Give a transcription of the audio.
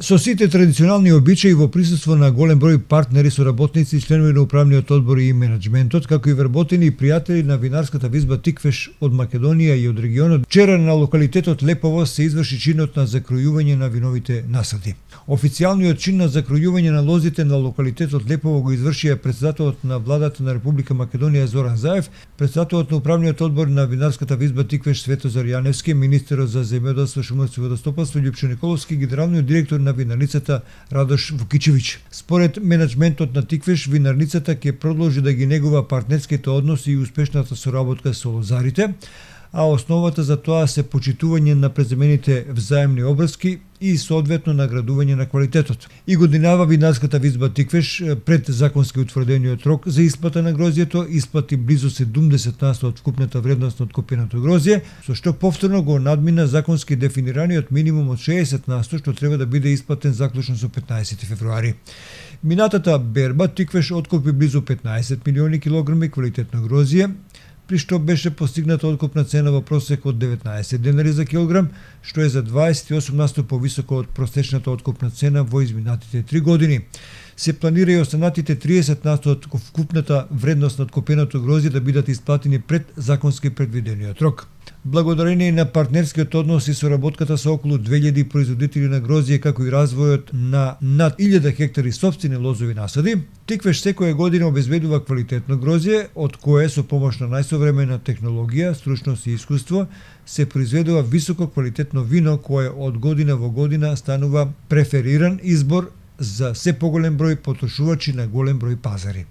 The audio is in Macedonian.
Со сите традиционални обичаи во присуство на голем број партнери, соработници, членови на управниот одбор и менеджментот, како и вработени и пријатели на винарската визба Тиквеш од Македонија и од регионот, вчера на локалитетот Лепово се изврши чинот на закројување на виновите насади. Официјалниот чин на закројување на лозите на локалитетот Лепово го извршија председателот на владата на Република Македонија Зоран Заев, председателот на управниот одбор на винарската визба Тиквеш Светозар Јаневски, министерот за земјоделство, шумарство и водостопанство Љупчо Николовски, генералниот директор на винарницата Радош Вукичевиќ. Според менеджментот на Тиквеш, винарницата ќе продолжи да ги негува партнерските односи и успешната соработка со лозарите, а основата за тоа се почитување на преземените взаемни обврски и соодветно наградување на квалитетот. И годинава винарската визба Тиквеш пред законски утврдениот рок за исплата на грозјето исплати близу 70% од вкупната вредност на откупеното грозје, со што повторно го надмина законски дефинираниот минимум од 60% што треба да биде исплатен заклучно со 15 февруари. Минатата берба Тиквеш откупи близу 15 милиони килограми квалитетно грозје, при што беше постигната откупна цена во просек од 19 денари за килограм, што е за 28% повисоко од просечната откупна цена во изминатите 3 години. Се планира и останатите 30% од вкупната вредност на откупеното грозје да бидат исплатени пред законски предвидениот рок. Благодарение на партнерскиот однос и соработката со околу 2000 производители на грозје, како и развојот на над 1000 хектари сопствени лозови насади, Тиквеш секоја година обезбедува квалитетно грозје, од кое со помош на најсовремена технологија, стручност и искуство се произведува високо квалитетно вино кое од година во година станува префериран избор за се поголем број потрошувачи на голем број пазари.